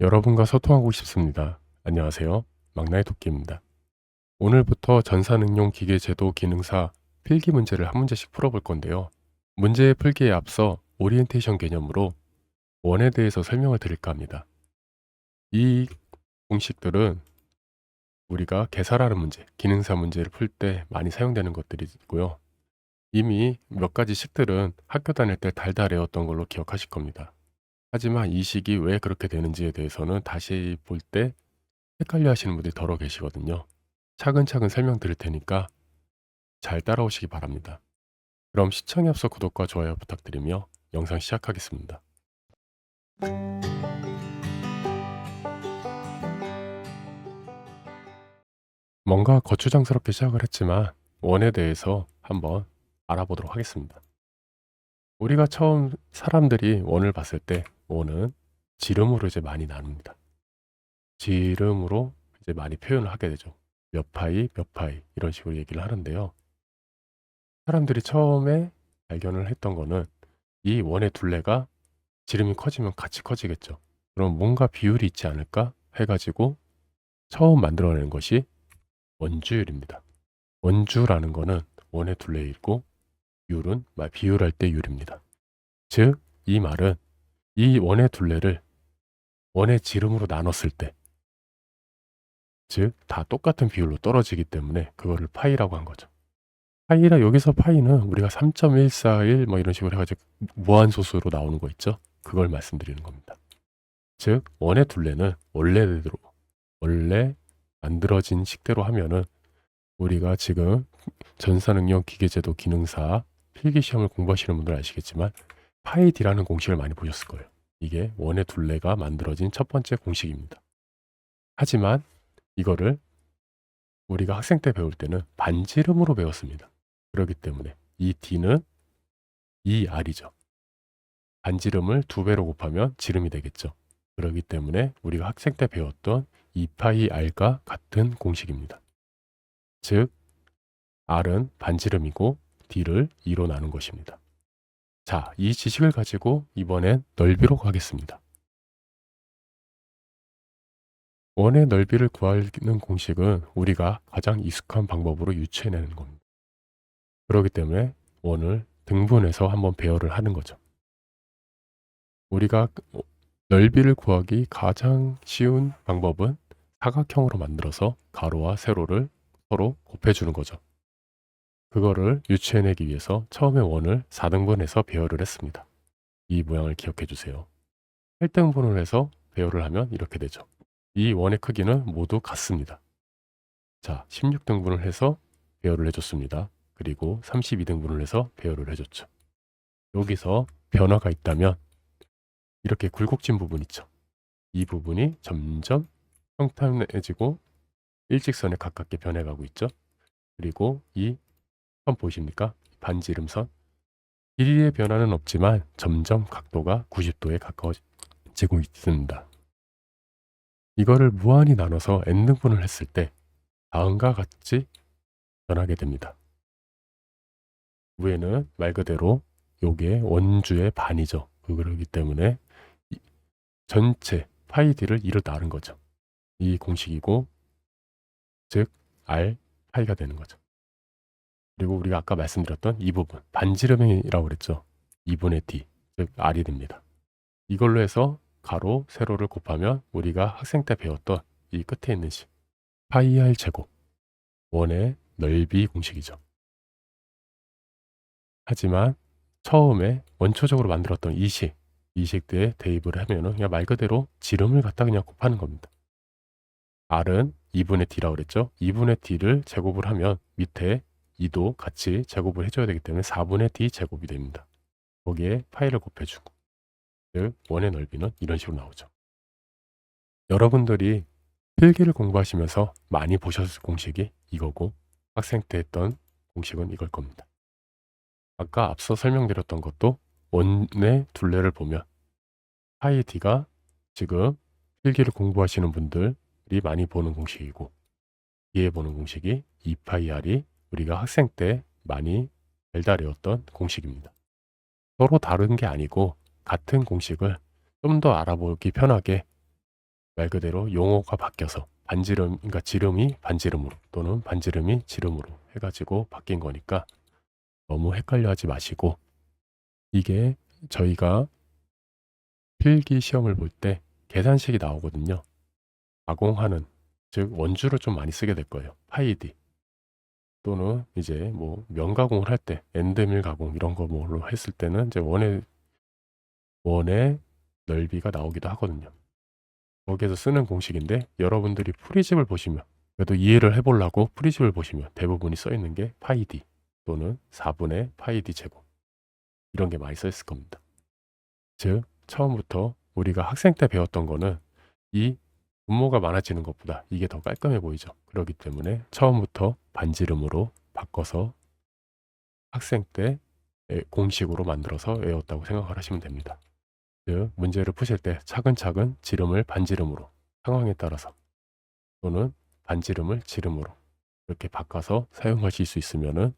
여러분과 소통하고 싶습니다. 안녕하세요. 막나의 도끼입니다. 오늘부터 전산응용 기계제도 기능사 필기 문제를 한 문제씩 풀어볼 건데요. 문제 풀기에 앞서 오리엔테이션 개념으로 원에 대해서 설명을 드릴까 합니다. 이 공식들은 우리가 계산하는 문제, 기능사 문제를 풀 때 많이 사용되는 것들이고요. 이미 몇 가지 식들은 학교 다닐 때 달달해왔던 걸로 기억하실 겁니다. 하지만 이 식이 왜 그렇게 되는지에 대해서는 다시 볼 때 헷갈려 하시는 분들이 더러 계시거든요. 차근차근 설명드릴 테니까 잘 따라오시기 바랍니다. 그럼 시청에 앞서 구독과 좋아요 부탁드리며 영상 시작하겠습니다. 뭔가 거추장스럽게 시작을 했지만 원에 대해서 한번 알아보도록 하겠습니다. 우리가 처음 사람들이 원을 봤을 때 원은 지름으로 이제 많이 나눕니다. 지름으로 이제 많이 표현을 하게 되죠. 몇 파이, 몇 파이 이런 식으로 얘기를 하는데요. 사람들이 처음에 발견을 했던 거는 이 원의 둘레가 지름이 커지면 같이 커지겠죠. 그럼 뭔가 비율이 있지 않을까 해가지고 처음 만들어낸 것이 원주율입니다. 원주라는 거는 원의 둘레이고 율은 비율할 때 율입니다. 즉, 이 말은 이 원의 둘레를 원의 지름으로 나눴을 때, 즉, 다 똑같은 비율로 떨어지기 때문에 그거를 파이라고 한 거죠. 파이라 여기서 파이는 우리가 3.141 뭐 이런 식으로 해가지고 무한소수로 나오는 거 있죠? 그걸 말씀드리는 겁니다. 즉, 원의 둘레는 원래 만들어진 식대로 하면은 우리가 지금 전산응용 기계제도 기능사 필기시험을 공부하시는 분들 아시겠지만 파이 D라는 공식을 많이 보셨을 거예요. 이게 원의 둘레가 만들어진 첫 번째 공식입니다. 하지만 이거를 우리가 학생 때 배울 때는 반지름으로 배웠습니다. 그렇기 때문에 이 D는 2R이죠. 반지름을 2배로 곱하면 지름이 되겠죠. 그렇기 때문에 우리가 학생 때 배웠던 2파이 R과 같은 공식입니다. 즉, R은 반지름이고 D를 2로 나눈 것입니다. 자, 이 지식을 가지고 이번엔 넓이로 가겠습니다. 원의 넓이를 구하는 공식은 우리가 가장 익숙한 방법으로 유추해내는 겁니다. 그렇기 때문에 원을 등분해서 한번 배열을 하는 거죠. 우리가 넓이를 구하기 가장 쉬운 방법은 사각형으로 만들어서 가로와 세로를 서로 곱해주는 거죠. 그거를 유추해내기 위해서 처음에 원을 4등분해서 배열을 했습니다. 이 모양을 기억해 주세요. 8등분을 해서 배열을 하면 이렇게 되죠. 이 원의 크기는 모두 같습니다. 자, 16등분을 해서 배열을 해줬습니다. 그리고 32등분을 해서 배열을 해줬죠. 여기서 변화가 있다면 이렇게 굴곡진 부분 있죠. 이 부분이 점점 평탄해지고 일직선에 가깝게 변해가고 있죠. 그리고 이 선 보이십니까? 반지름선. 길이의 변화는 없지만 점점 각도가 90도에 가까워지고 있습니다. 이거를 무한히 나눠서 n등분을 했을 때 다음과 같이 변하게 됩니다. 위에는 말 그대로 요게 원주의 반이죠. 그러기 때문에 전체 파이 d를 2를 나눈 거죠. 이 공식이고, 즉 r 파이가 되는 거죠. 그리고 우리가 아까 말씀드렸던 이 부분 반지름이라고 그랬죠. 2분의 d, 즉 r이 됩니다. 이걸로 해서 가로, 세로를 곱하면 우리가 학생 때 배웠던 이 끝에 있는 식 파이 r 제곱, 원의 넓이 공식이죠. 하지만 처음에 원초적으로 만들었던 이 식들에 대입을 하면은 그냥 말 그대로 지름을 갖다 그냥 곱하는 겁니다. r은 2분의 d라고 그랬죠. 2분의 d를 제곱을 하면 밑에 2도 같이 제곱을 해줘야 되기 때문에 4분의 d 제곱이 됩니다. 거기에 파이를 곱해주고, 즉 원의 넓이는 이런 식으로 나오죠. 여러분들이 필기를 공부하시면서 많이 보셨을 공식이 이거고, 학생 때 했던 공식은 이걸 겁니다. 아까 앞서 설명드렸던 것도 원의 둘레를 보면 파이 d가 지금 필기를 공부하시는 분들이 많이 보는 공식이고, 뒤에 보는 공식이 2파이 r이 우리가 학생 때 많이 달달해왔던 공식입니다. 서로 다른 게 아니고 같은 공식을 좀 더 알아보기 편하게 말 그대로 용어가 바뀌어서 반지름, 그러니까 지름이 반지름으로 또는 반지름이 지름으로 해가지고 바뀐 거니까 너무 헷갈려 하지 마시고, 이게 저희가 필기 시험을 볼 때 계산식이 나오거든요. 가공하는, 즉 원주를 좀 많이 쓰게 될 거예요. 파이디 또는 이제 뭐 면 가공을 할 때 엔드밀 가공 이런 거 뭐로 했을 때는 이제 원의 넓이가 나오기도 하거든요. 거기에서 쓰는 공식인데, 여러분들이 풀이집을 보시면, 그래도 이해를 해보려고 풀이집을 보시면 대부분이 써 있는 게 파이디 또는 4분의 파이디 제곱, 이런 게 많이 써 있을 겁니다. 즉 처음부터 우리가 학생 때 배웠던 거는 이 분모가 많아지는 것보다 이게 더 깔끔해 보이죠. 그렇기 때문에 처음부터 반지름으로 바꿔서 학생 때 공식으로 만들어서 외웠다고 생각을 하시면 됩니다. 즉 문제를 푸실 때 차근차근 지름을 반지름으로, 상황에 따라서 또는 반지름을 지름으로 이렇게 바꿔서 사용하실 수 있으면은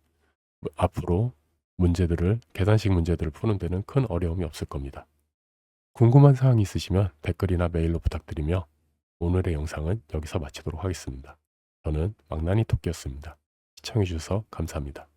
앞으로 계산식 문제들을 푸는 데는 큰 어려움이 없을 겁니다. 궁금한 사항이 있으시면 댓글이나 메일로 부탁드리며, 오늘의 영상은 여기서 마치도록 하겠습니다. 저는 망나니 토끼였습니다. 시청해주셔서 감사합니다.